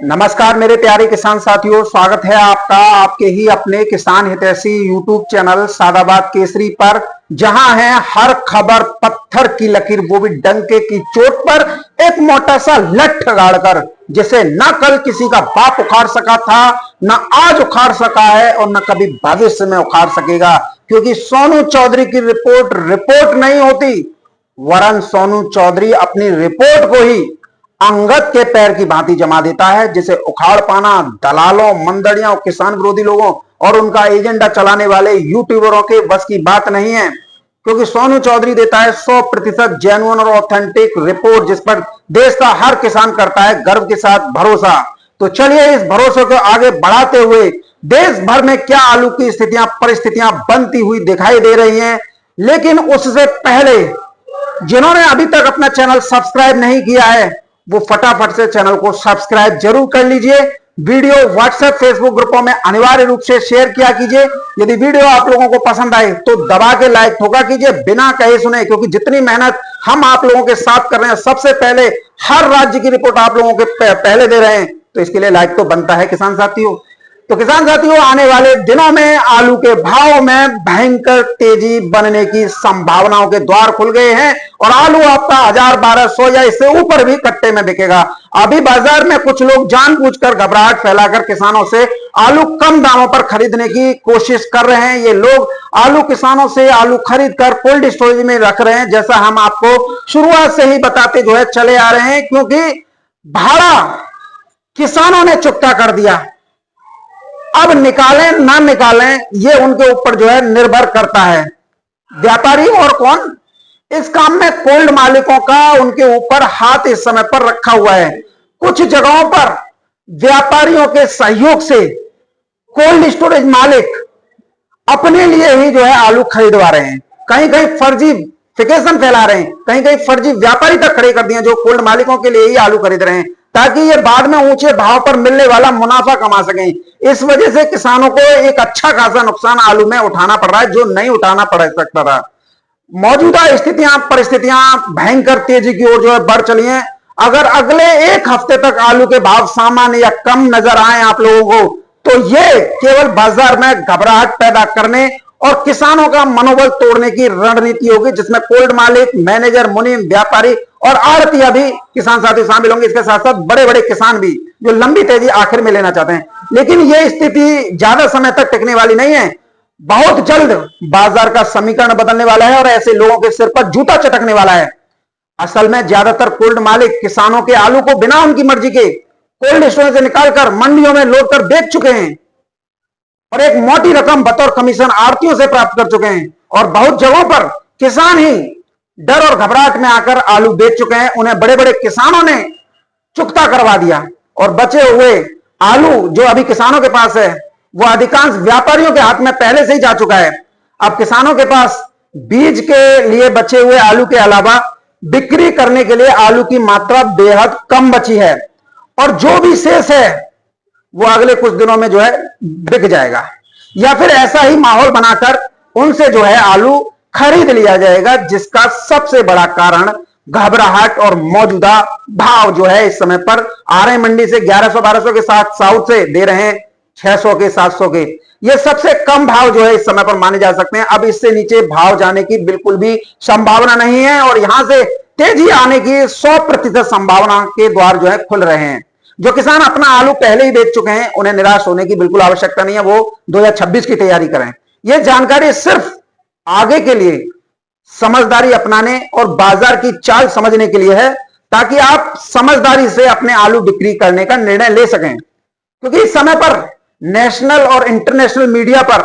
नमस्कार मेरे प्यारे किसान साथियों, स्वागत है आपका आपके ही अपने किसान हितैषी यूट्यूब चैनल सादाबाद केसरी पर, जहां है हर खबर पत्थर की लकीर, वो भी डंके की चोट पर एक मोटा सा लठ गाड़कर, जिसे न कल किसी का बाप उखाड़ सका था, न आज उखाड़ सका है और न कभी भविष्य में उखाड़ सकेगा। क्योंकि सोनू चौधरी की रिपोर्ट नहीं होती, वरन सोनू चौधरी अपनी रिपोर्ट को ही अंगद के पैर की भांति जमा देता है, जिसे उखाड़ पाना दलालों, मंदड़ियों, किसान विरोधी लोगों और उनका एजेंडा चलाने वाले यूट्यूबरों के बस की बात नहीं है। क्योंकि सोनू चौधरी देता है 100% जेन्युइन और ऑथेंटिक रिपोर्ट, जिस पर देश का हर किसान करता है गर्व के साथ भरोसा। तो चलिए इस भरोसे को आगे बढ़ाते हुए देश भर में क्या आलू की परिस्थितियां बनती हुई दिखाई दे रही हैं, लेकिन उससे पहले जिन्होंने अभी तक अपना चैनल सब्सक्राइब नहीं किया है, वो फटाफट से चैनल को सब्सक्राइब जरूर कर लीजिए। वीडियो व्हाट्सएप फेसबुक ग्रुपों में अनिवार्य रूप से शेयर किया कीजिए। यदि वीडियो आप लोगों को पसंद आए तो दबा के लाइक ठोका कीजिए, बिना कहे सुने, क्योंकि जितनी मेहनत हम आप लोगों के साथ कर रहे हैं, सबसे पहले हर राज्य की रिपोर्ट आप लोगों के पहले दे रहे हैं, तो इसके लिए लाइक तो बनता है किसान साथियों। तो किसान साथियों, आने वाले दिनों में आलू के भाव में भयंकर तेजी बनने की संभावनाओं के द्वार खुल गए हैं और आलू आपका 1000-1200 या इससे ऊपर भी कट्टे में बिकेगा। अभी बाजार में कुछ लोग जानबूझकर घबराहट फैलाकर किसानों से आलू कम दामों पर खरीदने की कोशिश कर रहे हैं। ये लोग आलू किसानों से आलू खरीद कर कोल्ड स्टोरेज में रख रहे हैं, जैसा हम आपको शुरुआत से ही बताते चले आ रहे हैं। क्योंकि भाड़ा किसानों ने चुकता कर दिया, अब निकालें ना निकालें ये उनके ऊपर निर्भर करता है। व्यापारी और कौन, इस काम में कोल्ड मालिकों का उनके ऊपर हाथ इस समय पर रखा हुआ है। कुछ जगहों पर व्यापारियों के सहयोग से कोल्ड स्टोरेज मालिक अपने लिए ही आलू खरीदवा रहे हैं। कहीं कहीं फर्जीफिकेशन फैला रहे हैं, कहीं कहीं फर्जी व्यापारी तक खड़े कर दिए जो कोल्ड मालिकों के लिए ही आलू खरीद रहे हैं, ताकि ये बाद में ऊंचे भाव पर मिलने वाला मुनाफा कमा सकें। इस वजह से किसानों को एक अच्छा खासा नुकसान आलू में उठाना पड़ रहा है, जो नहीं उठाना पड़ सकता था। मौजूदा परिस्थितियां भयंकर तेजी की ओर बढ़ चली हैं। अगर अगले एक हफ्ते तक आलू के भाव सामान्य या कम नजर आए आप लोगों को, तो ये केवल बाजार में घबराहट पैदा करने और किसानों का मनोबल तोड़ने की रणनीति होगी, जिसमें कोल्ड मालिक, मैनेजर, मुनीम, व्यापारी और आड़तिया भी किसान साथी शामिल होंगे। इसके साथ साथ बड़े बड़े किसान भी, जो लंबी तेजी आखिर में लेना चाहते हैं। लेकिन यह स्थिति ज्यादा समय तक टिकने वाली नहीं है। बहुत जल्द बाजार का समीकरण बदलने वाला है और ऐसे लोगों के सिर पर जूता चटकने वाला है। असल में ज्यादातर कोल्ड मालिक किसानों के आलू को बिना उनकी मर्जी के कोल्ड स्टोरेज से निकालकर मंडियों में लोड कर बेच चुके हैं और एक मोटी रकम बतौर कमीशन आड़तियों से प्राप्त कर चुके हैं। और बहुत जगहों पर किसान ही डर और घबराहट में आकर आलू बेच चुके हैं। उन्हें बड़े बड़े किसानों ने चुकता करवा दिया और बचे हुए आलू जो अभी किसानों के पास है, वो अधिकांश व्यापारियों के हाथ में पहले से ही जा चुका है। अब किसानों के पास बीज के लिए बचे हुए आलू के अलावा बिक्री करने के लिए आलू की मात्रा बेहद कम बची है और जो भी शेष है वो अगले कुछ दिनों में बिक जाएगा, या फिर ऐसा ही माहौल बनाकर उनसे आलू खरीद लिया जाएगा, जिसका सबसे बड़ा कारण घबराहट और मौजूदा भाव इस समय पर आरए मंडी से 1100-1200 के साथ साउथ से दे रहे हैं 600 के 700 के। ये सबसे कम भाव इस समय पर माने जा सकते हैं। अब इससे नीचे भाव जाने की बिल्कुल भी संभावना नहीं है और यहां से तेजी आने की 100% संभावना के द्वार खुल रहे हैं। जो किसान अपना आलू पहले ही बेच चुके हैं, उन्हें निराश होने की बिल्कुल आवश्यकता नहीं है। वो 2026 की तैयारी करें। यह जानकारी सिर्फ आगे के लिए समझदारी अपनाने और बाजार की चाल समझने के लिए है, ताकि आप समझदारी से अपने आलू बिक्री करने का निर्णय ले सकें। क्योंकि इस समय पर नेशनल और इंटरनेशनल मीडिया पर,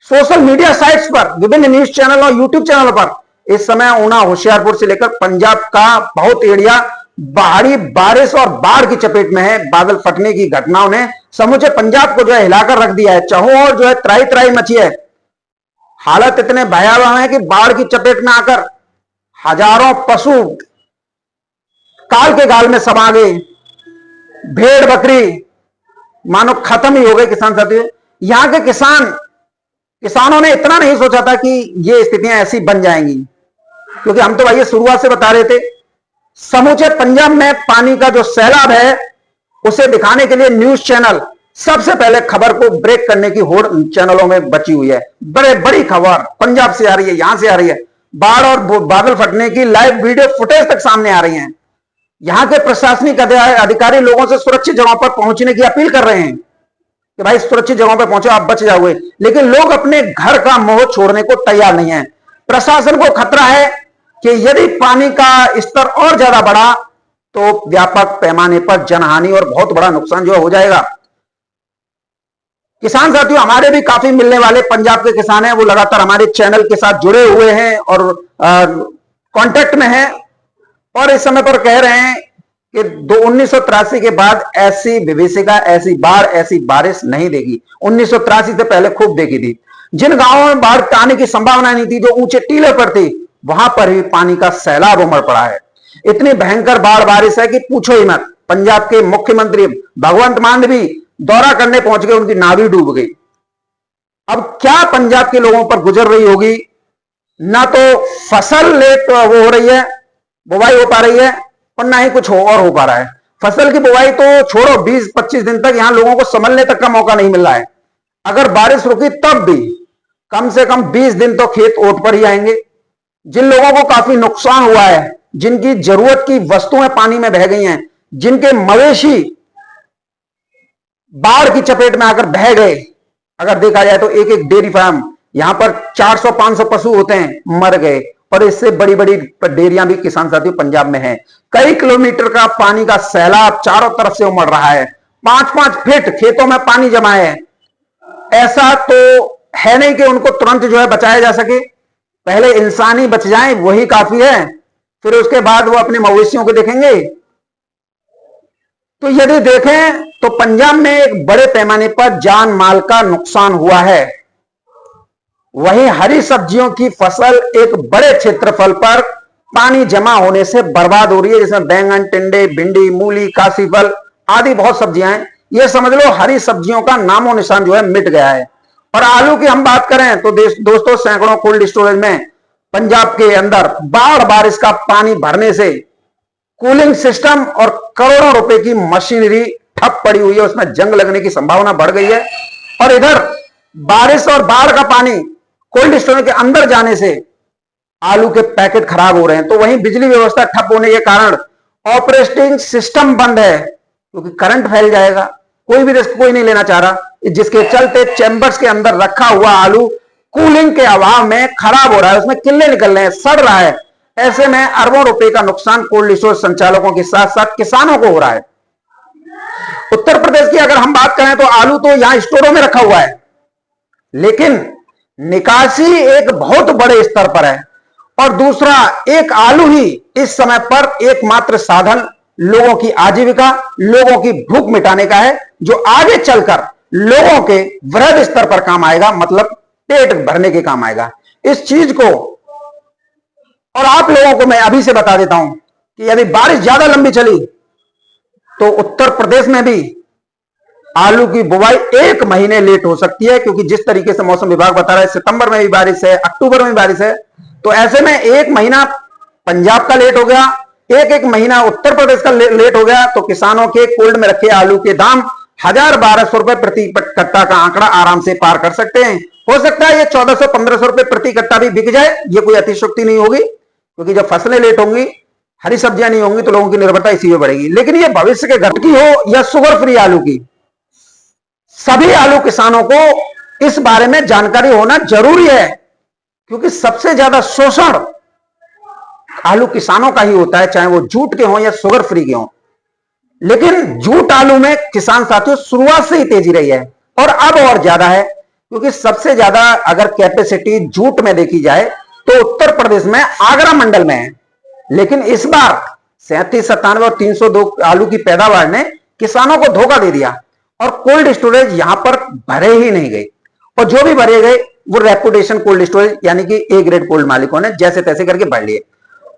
सोशल मीडिया साइट्स पर, विभिन्न न्यूज चैनल और यूट्यूब चैनल पर इस समय ऊना, होशियारपुर से लेकर पंजाब का बहुत एरिया भारी बारिश और बाढ़ की चपेट में है। बादल फटने की घटनाओं ने समूचे पंजाब को हिलाकर रख दिया है। चाहों और त्राही त्राही मची है। हालत इतने भयावह है कि बाढ़ की चपेट में आकर हजारों पशु काल के गाल में समा गए। भेड़ बकरी मानो खत्म ही हो गए। किसान साथियों, यहां के किसानों ने इतना नहीं सोचा था कि ये स्थितियां ऐसी बन जाएंगी, क्योंकि हम तो भाई शुरुआत से बता रहे थे समूचे पंजाब में पानी का जो सैलाब है उसे दिखाने के लिए न्यूज चैनल सबसे पहले खबर को ब्रेक करने की होड़ चैनलों में बची हुई है। बड़ी खबर पंजाब से आ रही है, यहां से आ रही है, बाढ़ और बादल फटने की लाइव वीडियो फुटेज तक सामने आ रही हैं। यहां के प्रशासनिक अधिकारी लोगों से सुरक्षित जगहों पर पहुंचने की अपील कर रहे हैं कि भाई सुरक्षित जगहों पर पहुंचो, आप बच जाओगे। लेकिन लोग अपने घर का मोह छोड़ने को तैयार नहीं है। प्रशासन को खतरा है कि यदि पानी का स्तर और ज्यादा बढ़ा तो व्यापक पैमाने पर जनहानि और बहुत बड़ा नुकसान जो हो जाएगा। किसान साथियों, हमारे भी काफी मिलने वाले पंजाब के किसान हैं, वो लगातार हमारे चैनल के साथ जुड़े हुए हैं और कांटेक्ट में हैं और इस समय पर कह रहे हैं कि 1983 के बाद ऐसी विभीषिका, ऐसी बाढ़, ऐसी बारिश नहीं देगी। 1983 से पहले खूब देखी थी। जिन गांवों में बाढ़ आने की संभावना नहीं थी, जो ऊंचे टीले पर थी, वहां पर भी पानी का सैलाब उमड़ पड़ा है। इतनी भयंकर बाढ़ बारिश है कि पूछो ही मत। पंजाब के मुख्यमंत्री भगवंत मान भी दौरा करने पहुंच गए, उनकी नाव डूब गई। अब क्या पंजाब के लोगों पर गुजर रही होगी। ना तो फसल लेट वो हो रही है, बुवाई हो पा रही है, और ना ही कुछ और हो पा रहा है। फसल की बुवाई तो छोड़ो, 20-25 दिन तक यहां लोगों को संभलने तक का मौका नहीं मिल रहा है। अगर बारिश रुकी तब भी कम से कम 20 दिन तो खेत ओट पर ही आएंगे। जिन लोगों को काफी नुकसान हुआ है, जिनकी जरूरत की वस्तुएं पानी में बह गई हैं, जिनके मवेशी बाढ़ की चपेट में आकर बह गए, अगर देखा जाए तो एक एक डेयरी फार्म, यहां पर 400-500 पशु होते हैं, मर गए। और इससे बड़ी बड़ी डेयरियां भी किसान साथियों पंजाब में हैं। कई किलोमीटर का पानी का सैलाब चारों तरफ से उमड़ रहा है। 5-5 फीट खेतों में पानी जमा है। ऐसा तो है नहीं कि उनको तुरंत जो है बचाया जा सके। पहले इंसान ही बच जाए, वही काफी है, फिर उसके बाद वो अपने मवेशियों को देखेंगे। तो यदि देखें तो पंजाब में एक बड़े पैमाने पर जान माल का नुकसान हुआ है। वहीं हरी सब्जियों की फसल एक बड़े क्षेत्रफल पर पानी जमा होने से बर्बाद हो रही है, जिसमें बैंगन, टिंडे, भिंडी, मूली, काशीफल आदि बहुत सब्जियां हैं। यह समझ लो हरी सब्जियों का नामो निशान जो है मिट गया है। और आलू की हम बात करें तो दोस्तों सैकड़ों कोल्ड स्टोरेज में पंजाब के अंदर बाढ़ बारिश का पानी भरने से कूलिंग सिस्टम और करोड़ों रुपए की मशीनरी ठप पड़ी हुई है, उसमें जंग लगने की संभावना बढ़ गई है। और इधर बारिश और बाढ़ का पानी कोल्ड स्टोरेज के अंदर जाने से आलू के पैकेट खराब हो रहे हैं। तो वहीं बिजली व्यवस्था ठप होने के कारण ऑपरेटिंग सिस्टम बंद है, क्योंकि करंट फैल जाएगा। कोई भी रिस्क कोई नहीं लेना चाह रहा, जिसके चलते चैंबर्स के अंदर रखा हुआ आलू कूलिंग के अभाव में खराब हो रहा है, उसमें किल्ले निकल रहे हैं, सड़ रहा है। ऐसे में अरबों रुपए का नुकसान कोल्ड स्टोरेज संचालकों के साथ साथ किसानों को हो रहा है। उत्तर प्रदेश की अगर हम बात करें तो आलू तो यहां स्टोरों में रखा हुआ है, लेकिन निकासी एक बहुत बड़े स्तर पर है। और दूसरा, एक आलू ही इस समय पर एकमात्र साधन लोगों की आजीविका, लोगों की भूख मिटाने का है, जो आगे चलकर लोगों के वृहद स्तर पर काम आएगा, मतलब पेट भरने के काम आएगा। इस चीज को और आप लोगों को मैं अभी से बता देता हूं कि यदि बारिश ज्यादा लंबी चली तो उत्तर प्रदेश में भी आलू की बुवाई 1 महीने लेट हो सकती है, क्योंकि जिस तरीके से मौसम विभाग बता रहा है सितंबर में भी बारिश है, अक्टूबर में भी बारिश है। तो ऐसे में 1 महीना पंजाब का लेट हो गया, एक महीना उत्तर प्रदेश का लेट हो गया, तो किसानों के कोल्ड में रखे आलू के दाम 1000-1200 रुपए प्रति कट्टा का आंकड़ा आराम से पार कर सकते हैं। हो सकता है ये 1400-1500 रुपए प्रति कट्टा भी बिक जाए, ये कोई अतिशयोक्ति नहीं होगी, क्योंकि जब फसलें लेट होंगी, हरी सब्जियां नहीं होंगी, तो लोगों की निर्भरता इसी में बढ़ेगी। लेकिन ये भविष्य के घर की हो या शुगर फ्री आलू की, सभी आलू किसानों को इस बारे में जानकारी होना जरूरी है, क्योंकि सबसे ज्यादा शोषण आलू किसानों का ही होता है, चाहे वो जूट के हों या शुगर फ्री के हों। लेकिन जूट आलू में किसान साथियों शुरुआत से ही तेजी रही है, और अब और ज्यादा है, क्योंकि सबसे ज्यादा अगर कैपेसिटी जूट में देखी जाए तो उत्तर प्रदेश में आगरा मंडल में है। लेकिन इस बार 37, 97 और 302 आलू की पैदावार ने किसानों को धोखा दे दिया, और कोल्ड स्टोरेज यहां पर भरे ही नहीं गए, और जो भी भरे गए वो रेपुटेशन कोल्ड स्टोरेज यानी कि ए ग्रेड कोल्ड मालिकों ने जैसे तैसे करके भर लिए।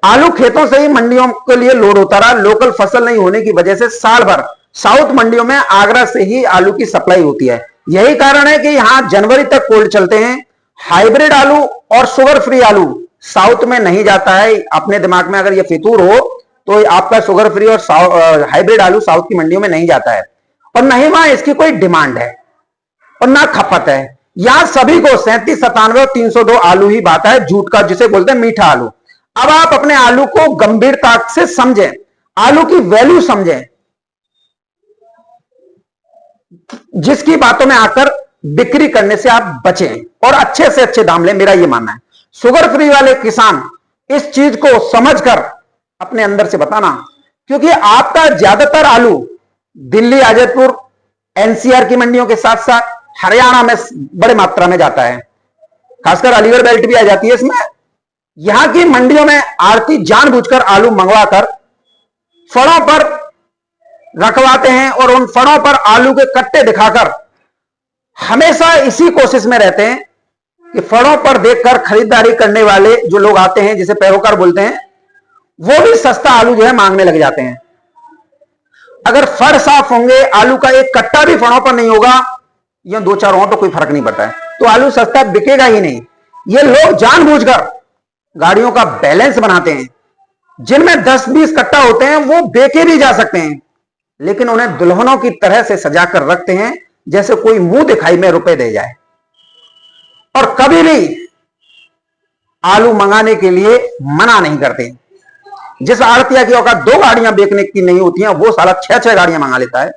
आलू खेतों से ही मंडियों के लिए लोड होता रहा। लोकल फसल नहीं होने की वजह से साल भर साउथ मंडियों में आगरा से ही आलू की सप्लाई होती है। यही कारण है कि यहां जनवरी तक कोल्ड चलते हैं। हाइब्रिड आलू और शुगर फ्री आलू साउथ में नहीं जाता है। अपने दिमाग में अगर यह फितूर हो तो आपका शुगर फ्री और हाइब्रिड आलू साउथ की मंडियों में नहीं जाता है, और न ही वहां इसकी कोई डिमांड है और ना खपत है। यहां सभी को 37, 97 और 302 आलू ही बाता है, जूट का, जिसे बोलते हैं मीठा आलू। अब आप अपने आलू को गंभीरता से समझें, आलू की वैल्यू समझें, जिसकी बातों में आकर बिक्री करने से आप बचें और अच्छे से अच्छे दाम लें, मेरा यह मानना है। शुगर फ्री वाले किसान इस चीज को समझकर अपने अंदर से बताना, क्योंकि आपका ज्यादातर आलू दिल्ली, आजमपुर, एनसीआर की मंडियों के साथ साथ हरियाणा में बड़े मात्रा में जाता है, खासकर अलीगढ़ बेल्ट भी आ जाती है इसमें। यहां की मंडियों में आड़ती जानबूझकर आलू मंगवाकर फड़ों पर रखवाते हैं और उन फड़ों पर आलू के कट्टे दिखाकर हमेशा इसी कोशिश में रहते हैं कि फड़ों पर देखकर खरीदारी करने वाले जो लोग आते हैं, जिसे पैरोकार बोलते हैं, वो भी सस्ता आलू जो है मांगने लग जाते हैं। अगर फड़ साफ होंगे, आलू का एक कट्टा भी फड़ों पर नहीं होगा, या 2-4 हो तो कोई फर्क नहीं पड़ता है, तो आलू सस्ता बिकेगा ही नहीं। ये लोग जानबूझकर गाड़ियों का बैलेंस बनाते हैं, जिनमें 10-20 कट्टा होते हैं वो बेचे भी जा सकते हैं, लेकिन उन्हें दुल्हनों की तरह से सजाकर रखते हैं, जैसे कोई मुंह दिखाई में रुपए दे जाए। और कभी भी आलू मंगाने के लिए मना नहीं करते। जिस आड़तिया की औकात 2 गाड़ियां बेचने की नहीं होती हैं, वो साला 6-6 गाड़ियां मंगा लेता है।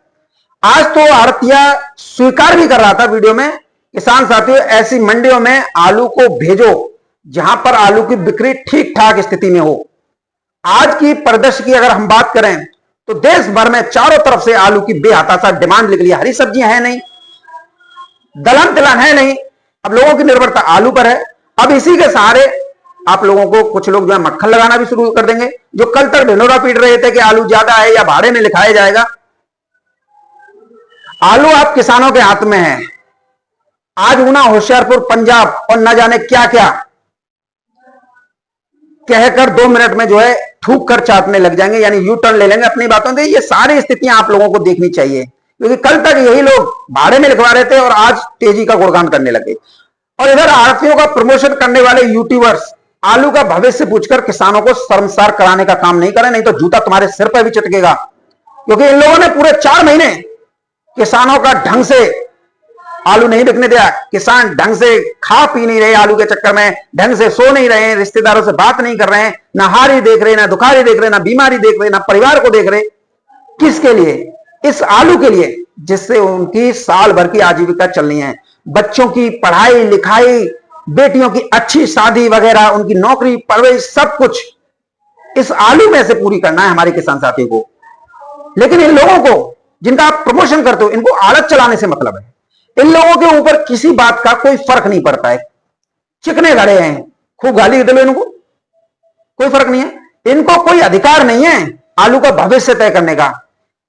आज तो आड़तिया स्वीकार भी कर रहा था वीडियो में, किसान साथियों, ऐसी मंडियों में आलू को भेजो जहां पर आलू की बिक्री ठीक ठाक स्थिति में हो। आज की परिदृश्य की अगर हम बात करें तो देश भर में चारों तरफ से आलू की बेहताशा डिमांड निकली है। हरी सब्जियां है नहीं, दलहन तिलहन है नहीं, अब लोगों की निर्भरता आलू पर है। अब इसी के सहारे आप लोगों को कुछ लोग जो है मक्खन लगाना भी शुरू कर देंगे, जो कल तक ढिंढोरा पीट रहे थे कि आलू ज्यादा है या भाड़े में लिखाया जाएगा। आलू आप किसानों के हाथ में है। आज ऊना, होशियारपुर, पंजाब और न जाने क्या क्या कहकर 2 मिनट में जो है थूक कर चाटने लग जाएंगे, यानी यू टर्न ले लेंगे अपनी बातों से। ये सारी स्थितियां आप लोगों को देखनी चाहिए, क्योंकि कल तक यही लोग भाड़े में लिखवा रहे थे और आज तेजी का गुणगान करने लगे। और इधर आड़तियों का प्रमोशन करने वाले यूट्यूबर्स आलू का भविष्य पूछकर किसानों को शर्मसार कराने का काम नहीं करें, नहीं तो जूता तुम्हारे सिर पर भी चटकेगा। क्योंकि इन लोगों ने पूरे 4 महीने किसानों का ढंग से आलू नहीं बिकने दिया। किसान ढंग से खा पी नहीं रहे, आलू के चक्कर में ढंग से सो नहीं रहे, रिश्तेदारों से बात नहीं कर रहे हैं, ना हारी देख रहे, ना दुखारी देख रहे, ना बीमारी देख रहे, ना परिवार को देख रहे। किसके लिए? इस आलू के लिए, जिससे उनकी साल भर की आजीविका चलनी है। बच्चों की पढ़ाई लिखाई, बेटियों की अच्छी शादी वगैरह, उनकी नौकरी परवरिश, सब कुछ इस आलू में से पूरी करना है हमारे किसान साथियों को। लेकिन इन लोगों को जिनका आप प्रमोशन करते हो, इनको आड़त चलाने से मतलब है। इन लोगों के ऊपर किसी बात का कोई फर्क नहीं पड़ता है। चिकने गड़े हैं, खूब गाली दे लो, इनको कोई फर्क नहीं है। इनको कोई अधिकार नहीं है आलू का भविष्य तय करने का।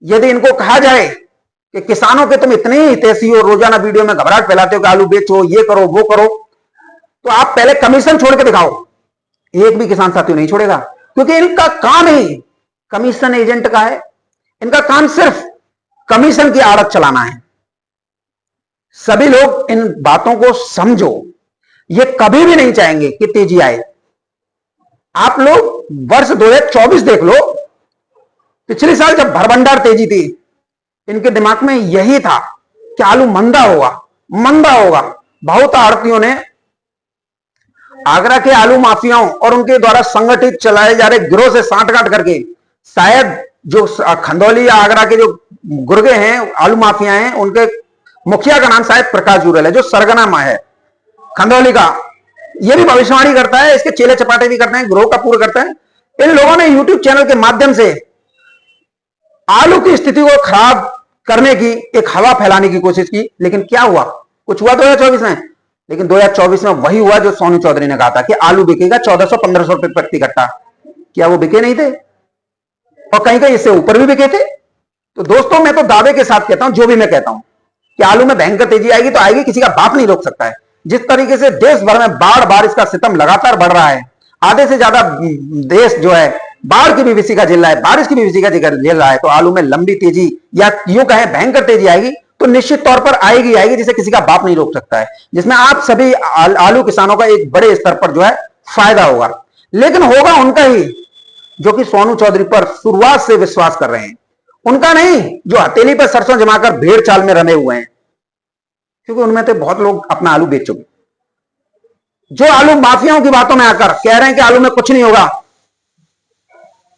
यदि इनको कहा जाए कि किसानों के तुम इतने ही हितैषी हो, रोजाना वीडियो में घबराहट फैलाते हो कि आलू बेचो, ये करो वो करो, तो आप पहले कमीशन छोड़ के दिखाओ। एक भी किसान साथी नहीं छोड़ेगा, क्योंकि इनका काम ही कमीशन एजेंट का है। इनका काम सिर्फ कमीशन की आड़त चलाना है। सभी लोग इन बातों को समझो। ये कभी भी नहीं चाहेंगे कि तेजी आए। आप लोग वर्ष 2024 देख लो, पिछले साल जब भरभंडार तेजी थी, इनके दिमाग में यही था कि आलू मंदा होगा, मंदा होगा। बहुत आड़तियों ने आगरा के आलू माफियाओं और उनके द्वारा संगठित चलाए जा रहे गिरोह से सांठगांठ करके, शायद जो खंदौली या आगरा के जो गुर्गे हैं, आलू माफिया हैं, उनके मुखिया का नाम शायद प्रकाश जुरेल है, जो सरगना है खंदौली का। ये भी भविष्यवाणी करता है, इसके चेले चपाटे भी करते हैं, गिरोह का पूरा करता है। इन लोगों ने यूट्यूब चैनल के माध्यम से आलू की स्थिति को खराब करने की एक हवा फैलाने की कोशिश की, लेकिन क्या हुआ? कुछ हुआ 2024 में। लेकिन 2024 में वही हुआ जो सोनू चौधरी ने कहा था कि आलू बिकेगा 1400-1500 रुपए प्रति कट्टा। क्या वो बिके नहीं थे? और कहीं कहीं इससे ऊपर भी बिके थे। तो दोस्तों, मैं तो दावे के साथ कहता हूं, जो भी मैं कहता हूं कि आलू में भयंकर तेजी आएगी तो आएगी, किसी का बाप नहीं रोक सकता है। जिस तरीके से देश भर में बाढ़ बारिश का सितम लगातार बढ़ रहा है, आधे से ज्यादा देश जो है बाढ़ की भी विभीषिका झेल रहा है, बारिश की भी विभीषिका झेल रहा है, तो आलू में लंबी तेजी या यूं कहें भयंकर तेजी आएगी तो निश्चित तौर पर आएगी आएगी, जिसे किसी का बाप नहीं रोक सकता है, जिसमें आप सभी आलू किसानों का एक बड़े स्तर पर जो है फायदा होगा। लेकिन होगा उनका ही जो कि सोनू चौधरी पर शुरुआत से विश्वास कर रहे हैं, उनका नहीं, जो हथेली पर सरसों जमाकर भेड़ चाल में रमे हुए हैं, क्योंकि उनमें तो बहुत लोग अपना आलू बेच चुके। जो आलू माफियाओं की बातों में आकर कह रहे हैं कि आलू में कुछ नहीं होगा,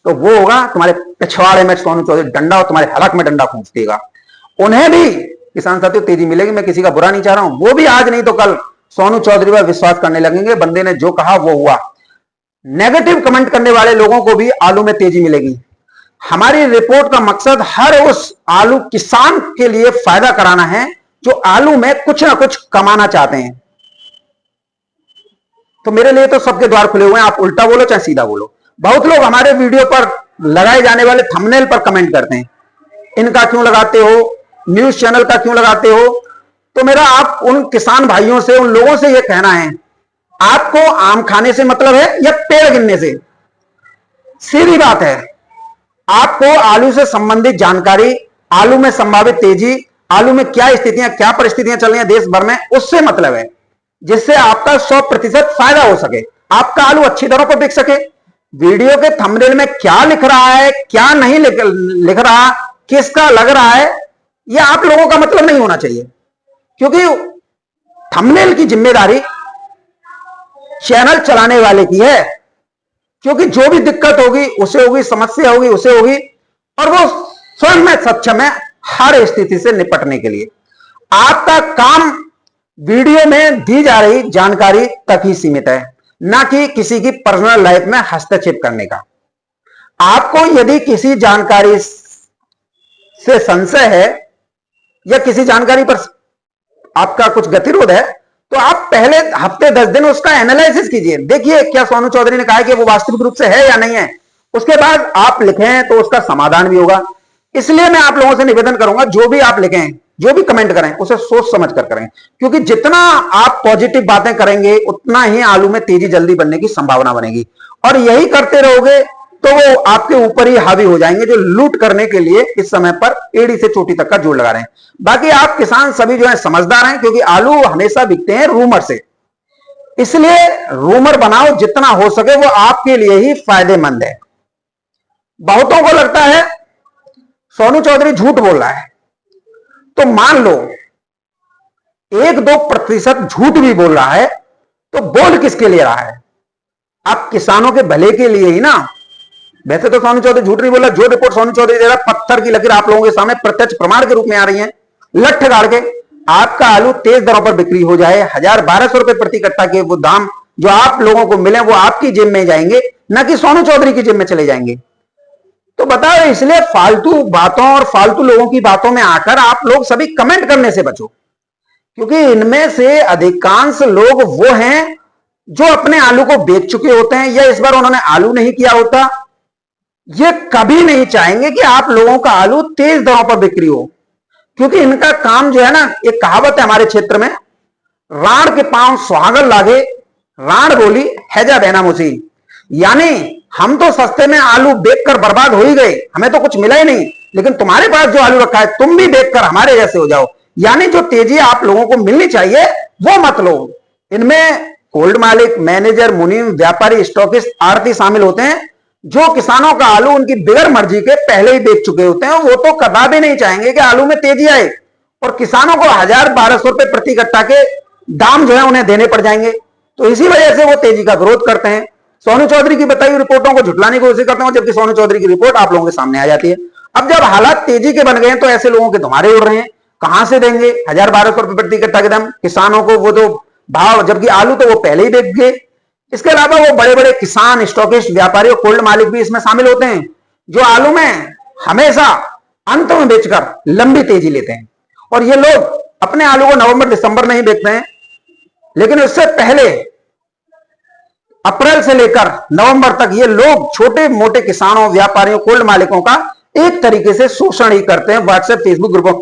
तो वो होगा तुम्हारे पिछवाड़े में सोनू चौधरी डंडा और तुम्हारे हलक में डंडा खींच देगा। उन्हें भी किसान साथियों तेजी मिलेगी। मैं किसी का बुरा नहीं चाह रहा हूं, वो भी आज नहीं तो कल सोनू चौधरी पर विश्वास करने लगेंगे। बंदे ने जो कहा वो हुआ। नेगेटिव कमेंट करने वाले लोगों को भी आलू में तेजी मिलेगी। हमारी रिपोर्ट का मकसद हर उस आलू किसान के लिए फायदा कराना है जो आलू में कुछ ना कुछ कमाना चाहते हैं। तो मेरे लिए तो सबके द्वार खुले हुए हैं, आप उल्टा बोलो चाहे सीधा बोलो। बहुत लोग हमारे वीडियो पर लगाए जाने वाले थंबनेल पर कमेंट करते हैं, इनका क्यों लगाते हो, न्यूज चैनल का क्यों लगाते हो। तो मेरा आप उन किसान भाइयों से, उन लोगों से यह कहना है, आपको आम खाने से मतलब है या पेड़ गिनने से? सीधी बात है, आपको आलू से संबंधित जानकारी, आलू में संभावित तेजी, आलू में क्या स्थितियां, क्या परिस्थितियां चल रही हैं देश भर में, उससे मतलब है, जिससे आपका 100% फायदा हो सके, आपका आलू अच्छी दरों पर बिक सके। वीडियो के थंबनेल में क्या लिख रहा है, क्या नहीं लिख रहा, किसका लग रहा है, यह आप लोगों का मतलब नहीं होना चाहिए, क्योंकि थंबनेल की जिम्मेदारी चैनल चलाने वाले की है। क्योंकि जो भी दिक्कत होगी उसे होगी, समस्या होगी उसे होगी, और वो स्वयं में सक्षम है हर स्थिति से निपटने के लिए। आपका काम वीडियो में दी जा रही जानकारी तक ही सीमित है, ना कि किसी की पर्सनल लाइफ में हस्तक्षेप करने का। आपको यदि किसी जानकारी से संशय है या किसी जानकारी पर आपका कुछ गतिरोध है, तो आप पहले हफ्ते 10 दिन उसका एनालिसिस कीजिए, देखिए क्या सोनू चौधरी ने कहा है कि वो वास्तविक रूप से है या नहीं है। उसके बाद आप लिखें तो उसका समाधान भी होगा। इसलिए मैं आप लोगों से निवेदन करूंगा, जो भी आप लिखें, जो भी कमेंट करें, उसे सोच समझ कर करें, क्योंकि जितना आप पॉजिटिव बातें करेंगे उतना ही आलू में तेजी जल्दी बनने की संभावना बनेगी। और यही करते रहोगे तो वो आपके ऊपर ही हावी हो जाएंगे, जो लूट करने के लिए इस समय पर एड़ी से चोटी तक का जोड़ लगा रहे हैं। बाकी आप किसान सभी जो है समझदार हैं, क्योंकि आलू हमेशा बिकते हैं रूमर से, इसलिए रूमर बनाओ जितना हो सके, वो आपके लिए ही फायदेमंद है। बहुतों को लगता है सोनू चौधरी झूठ बोल रहा है, तो मान लो 1-2% झूठ भी बोल रहा है, तो बोल किसके लिए रहा है? आप किसानों के भले के लिए ही ना। वैसे तो सोनू चौधरी झूठ नहीं बोला, जो रिपोर्ट सोनू चौधरी दे रहा है पत्थर की लकीर आप लोगों के सामने प्रत्यक्ष प्रमाण के रूप में आ रही है। लठ गाड़ के आपका आलू तेज दरों पर बिक्री हो जाए, 1000-1200 रुपए प्रति कट्टा के वो दाम जो आप लोगों को मिले वो आपकी जेब में जाएंगे, ना कि सोनू चौधरी की जेब में चले जाएंगे। तो बताओ, इसलिए फालतू बातों और फालतू लोगों की बातों में आकर आप लोग सभी कमेंट करने से बचो, क्योंकि इनमें से अधिकांश लोग वो हैं जो अपने आलू को बेच चुके होते हैं, या इस बार उन्होंने आलू नहीं किया होता। ये कभी नहीं चाहेंगे कि आप लोगों का आलू तेज दरों पर बिक्री हो, क्योंकि इनका काम जो है ना, एक कहावत है हमारे क्षेत्र में, राण के पांव सुहागन लागे, राण बोली हैजा बहना मुसी। यानी हम तो सस्ते में आलू बेचकर बर्बाद हो ही गए, हमें तो कुछ मिला ही नहीं, लेकिन तुम्हारे पास जो आलू रखा है तुम भी बेचकर हमारे जैसे हो जाओ। यानी जो तेजी आप लोगों को मिलनी चाहिए वो मत लो। इनमें कोल्ड मालिक, मैनेजर, मुनीम, व्यापारी, स्टॉकिस्ट, आड़ती शामिल होते हैं, जो किसानों का आलू उनकी बिगर मर्जी के पहले ही बेच चुके होते हैं। वो तो कदापि नहीं चाहेंगे कि आलू में तेजी आए, और किसानों को 1000-1200 रुपए प्रति कट्टा के दाम जो है उन्हें देने पड़ जाएंगे। तो इसी वजह से वो तेजी का विरोध करते हैं, सोनू चौधरी की बताई हुई रिपोर्टों को झुटलाने की कोशिश करते हैं, जबकि सोनू चौधरी की रिपोर्ट आप लोगों के सामने आ जाती है। अब जब हालात तेजी के बन गए हैं तो ऐसे लोगों के धुमारे उड़ रहे हैं, कहां से देंगे 1000-1200 रुपए प्रति कट्टा के दाम किसानों को, वो तो भाव, जबकि आलू तो वो पहले ही बेच गए। इसके अलावा वो बड़े बड़े किसान, स्टॉकिस्ट, व्यापारी और कोल्ड मालिक भी इसमें शामिल होते हैं, जो आलू में हमेशा अंत में बेचकर लंबी तेजी लेते हैं। और ये लोग अपने आलू को नवंबर-दिसंबर नहीं बेचते हैं, लेकिन उससे पहले अप्रैल से लेकर नवंबर तक ये लोग छोटे मोटे किसानों, व्यापारियों, कोल्ड मालिकों का एक तरीके से शोषण ही करते हैं, व्हाट्सएप, फेसबुक ग्रुपों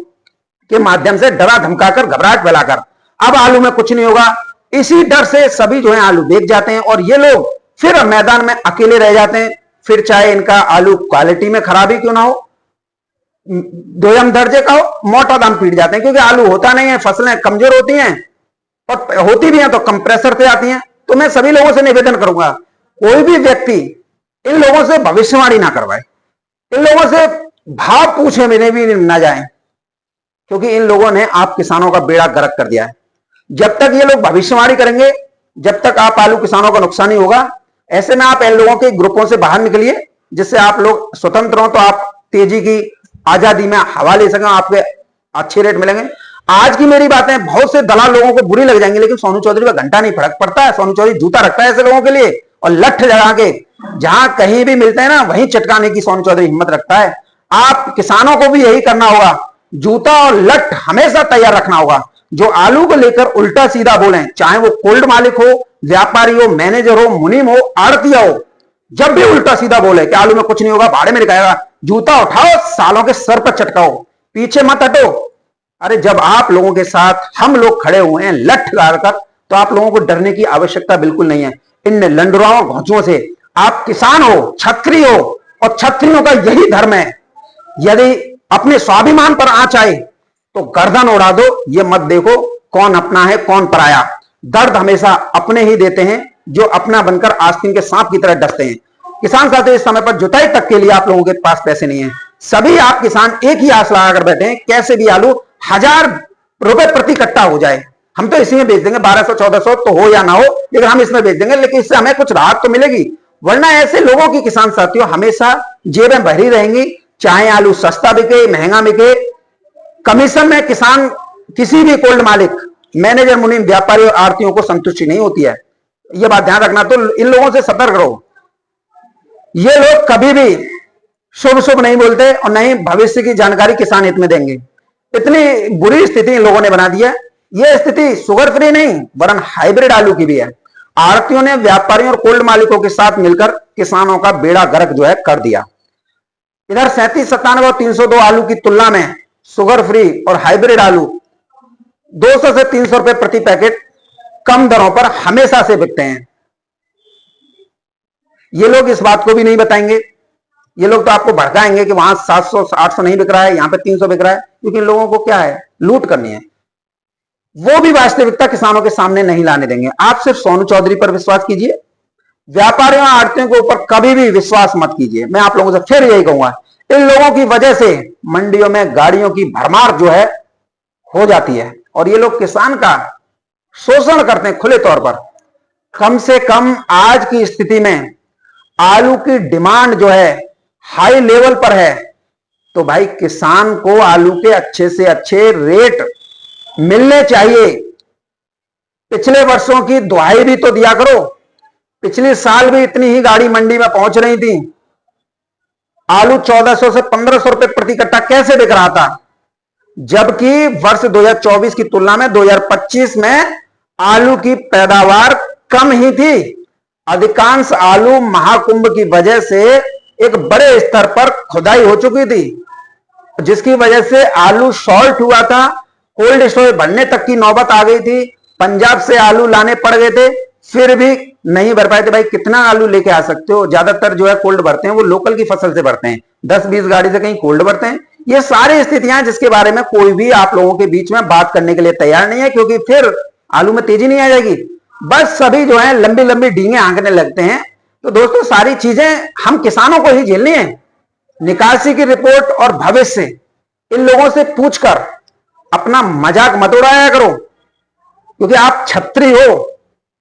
के माध्यम से डरा धमकाकर, घबराहट फैलाकर। अब आलू में कुछ नहीं होगा, इसी डर से सभी जो है आलू बेच जाते हैं, और ये लोग फिर मैदान में अकेले रह जाते हैं। फिर चाहे इनका आलू क्वालिटी में खराबी क्यों ना हो, दोयम दर्जे का हो, मोटा दाम पीट जाते हैं, क्योंकि आलू होता नहीं है, फसलें कमजोर होती हैं, और होती भी हैं तो कंप्रेसर से आती हैं। तो मैं सभी लोगों से निवेदन करूंगा, कोई भी व्यक्ति इन लोगों से भविष्यवाणी ना करवाए, इन लोगों से भाव पूछे मेरे भी ना जाए, क्योंकि इन लोगों ने आप किसानों का बेड़ा गर्क कर दिया है। जब तक ये लोग भविष्यवाणी करेंगे, जब तक आप आलू किसानों का नुकसान ही होगा। ऐसे में आप इन लोगों के ग्रुपों से बाहर निकलिए, जिससे आप लोग स्वतंत्र हो, तो आप तेजी की आजादी में हवा ले सकें, आपके अच्छे रेट मिलेंगे। आज की मेरी बातें बहुत से दलाल लोगों को बुरी लग जाएंगी, लेकिन सोनू चौधरी का घंटा नहीं फर्क पड़ता है। सोनू चौधरी जूता रखता है ऐसे लोगों के लिए, और लठ जगा के जहां कहीं भी मिलते हैं ना, वहीं चटकाने की सोनू चौधरी हिम्मत रखता है। आप किसानों को भी यही करना होगा, जूता और लठ हमेशा तैयार रखना होगा। जो आलू को लेकर उल्टा सीधा बोले, चाहे वो कोल्ड मालिक हो, व्यापारी हो, मैनेजर हो, मुनीम हो, आड़तिया हो, जब भी उल्टा सीधा बोले कि आलू में कुछ नहीं होगा, भाड़े में निकालेगा, जूता उठाओ, सालों के सर पर चटकाओ, पीछे मत हटो। अरे जब आप लोगों के साथ हम लोग खड़े हुए हैं लठ गाड़कर, तो आप लोगों को डरने की आवश्यकता बिल्कुल नहीं है इन लंडुराओं घोंचुओं से। आप किसान हो, छत्री हो, और छत्रियों का यही धर्म है, यदि अपने स्वाभिमान पर आंच आए तो गर्दन उड़ा दो। ये मत देखो कौन अपना है कौन पराया। दर्द हमेशा अपने ही देते हैं, जो अपना बनकर आस्तीन के सांप की तरह डसते हैं। किसान साथी, इस समय पर जुताई तक के लिए आप लोगों के पास पैसे नहीं है। सभी आप किसान एक ही आस लगाकर बैठे हैं, कैसे भी आलू 1000 रुपए प्रति कट्टा हो जाए, हम तो इसी में बेच देंगे। 1200-1400 तो हो या ना हो, लेकिन हम इसमें बेच देंगे, लेकिन इससे हमें कुछ राहत तो मिलेगी। वरना ऐसे लोगों की किसान साथियों हमेशा जेबें भरी रहेंगी, चाहे आलू सस्ता बिके महंगा बिके। कमीशन में किसान किसी भी कोल्ड मालिक, मैनेजर, मुनीम, व्यापारी और आड़तियों को संतुष्टि नहीं होती है। यह बात ध्यान रखना। तो इन लोगों से सतर्क रहो। ये लोग कभी भी शुभ शुभ नहीं बोलते और नहीं भविष्य की जानकारी किसान हित में देंगे। इतनी बुरी स्थिति इन लोगों ने बना दी है। यह स्थिति शुगर फ्री नहीं वरन हाइब्रिड आलू की भी है। आड़तियों ने व्यापारियों और कोल्ड मालिकों के साथ मिलकर किसानों का बेड़ा गर्क जो है कर दिया। इधर 37, 97 और 302 आलू की तुलना में शुगर फ्री और हाइब्रिड आलू 200 से 300 रुपए प्रति पैकेट कम दरों पर हमेशा से बिकते हैं। ये लोग इस बात को भी नहीं बताएंगे। ये लोग तो आपको भड़काएंगे कि वहां 700 800 नहीं बिक रहा है, यहां पे 300 बिक रहा है, क्योंकि इन लोगों को क्या है, लूट करनी है। वो भी वास्तविकता किसानों के सामने नहीं लाने देंगे। आप सिर्फ सोनू चौधरी पर विश्वास कीजिए, व्यापारियों और आड़तियों के ऊपर कभी भी विश्वास मत कीजिए। मैं आप लोगों से फिर यही कहूंगा, इन लोगों की वजह से मंडियों में गाड़ियों की भरमार जो है हो जाती है, और ये लोग किसान का शोषण करते हैं खुले तौर पर। कम से कम आज की स्थिति में आलू की डिमांड जो है हाई लेवल पर है, तो भाई किसान को आलू के अच्छे से अच्छे रेट मिलने चाहिए। पिछले वर्षों की दुहाई भी तो दिया करो। पिछले साल भी इतनी ही गाड़ी मंडी में पहुंच रही थी, आलू 1400 से 1500 रुपए प्रति कट्टा कैसे बिक रहा था, जबकि वर्ष 2024 की तुलना में 2025 में आलू की पैदावार कम ही थी। अधिकांश आलू महाकुंभ की वजह से एक बड़े स्तर पर खुदाई हो चुकी थी, जिसकी वजह से आलू शॉर्ट हुआ था। कोल्ड स्टोरेज भरने तक की नौबत आ गई थी। पंजाब से आलू लाने पड़ गए थे, फिर भी नहीं भर पाए थे। भाई कितना आलू लेके आ सकते हो? ज्यादातर जो है कोल्ड भरते हैं वो लोकल की फसल से भरते हैं, 10-20 गाड़ी से कहीं कोल्ड भरते हैं। ये सारी स्थितियां जिसके बारे में कोई भी आप लोगों के बीच में बात करने के लिए तैयार नहीं है, क्योंकि फिर आलू में तेजी नहीं आ जाएगी। बस सभी जो है लंबी लंबी डींगे आंकने लगते हैं। तो दोस्तों सारी चीजें हम किसानों को ही झेलनी है। निकासी की रिपोर्ट और भविष्य इन लोगों से पूछकर अपना मजाक मत उड़ाया करो, क्योंकि आप छत्री हो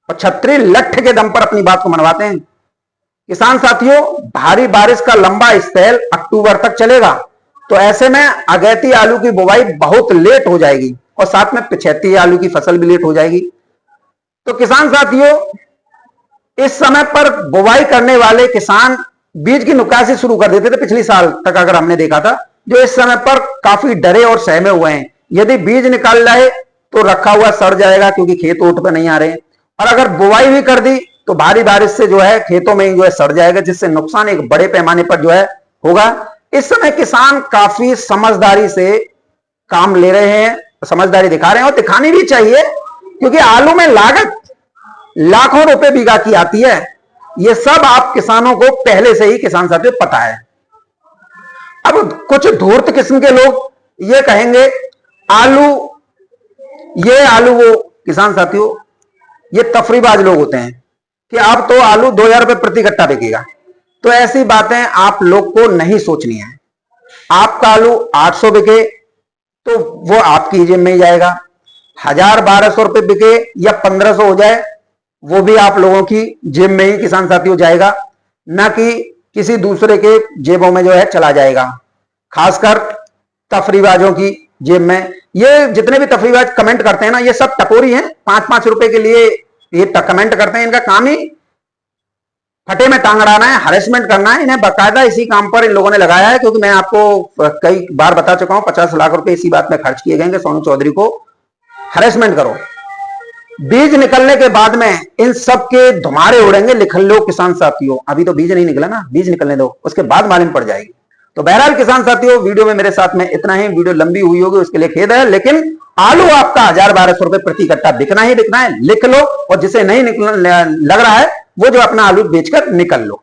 और छत्री लठ के दम पर अपनी बात को मनवाते हैं। किसान साथियों, भारी बारिश का लंबा स्पेल अक्टूबर तक चलेगा, तो ऐसे में अगैती आलू की बुवाई बहुत लेट हो जाएगी और साथ में पिछैती आलू की फसल भी लेट हो जाएगी। तो किसान साथियों, इस समय पर बुवाई करने वाले किसान बीज की नुकासी शुरू कर देते थे पिछले साल तक, अगर हमने देखा था, जो इस समय पर काफी डरे और सहमे हुए हैं। यदि बीज निकाल जाए तो रखा हुआ सड़ जाएगा, क्योंकि खेत ओट पे नहीं आ रहे हैं, और अगर बुवाई भी कर दी तो भारी बारिश से जो है खेतों में जो है सड़ जाएगा, जिससे नुकसान एक बड़े पैमाने पर जो है होगा। इस समय किसान काफी समझदारी से काम ले रहे हैं, समझदारी दिखा रहे हैं, और दिखानी भी चाहिए, क्योंकि आलू में लागत लाखों रुपए बीघा की आती है। यह सब आप किसानों को पहले से ही किसान साथियों पता है। अब कुछ धूर्त किस्म के लोग ये कहेंगे आलू ये आलू वो, किसान साथियों ये तफरीबाज लोग होते हैं कि अब तो आलू 2000 रुपए प्रति कट्टा बिकेगा। तो ऐसी बातें आप लोग को नहीं सोचनी है। आपका आलू 800 बिके तो वो आपकी जेब में ही जाएगा, 1000-1200 रुपए बिके या 1500 हो जाए वो भी आप लोगों की जेब में ही किसान साथियों जाएगा, ना कि किसी दूसरे के जेबों में जो है चला जाएगा। खासकर तफरीबाजों की जेब में। ये जितने भी तफरीबाज कमेंट करते हैं ना, ये सब टकोरी हैं, 5-5 रुपए के लिए ये कमेंट करते हैं। इनका काम ही फटे में टांग अड़ाना है, हरेसमेंट करना है। इन्हें बाकायदा इसी काम पर इन लोगों ने लगाया है, क्योंकि मैं आपको कई बार बता चुका हूं 50 लाख रुपए इसी बात में खर्च किए गए कि सोनू चौधरी को हरेसमेंट करो। बीज निकलने के बाद में इन सब के धुमारे उड़ेंगे, लिख लो किसान साथियों। अभी तो बीज नहीं निकला ना, बीज निकलने दो, उसके बाद मालूम पड़ जाएगी। तो बहरहाल किसान साथियों, वीडियो में मेरे साथ में इतना ही। वीडियो लंबी हुई होगी उसके लिए खेद है, लेकिन आलू आपका 1000-1200 रुपए प्रति कट्टा बिकना ही बिकना है, लिख लो। और जिसे नहीं लग रहा है वो जो अपना आलू बेचकर निकल लो।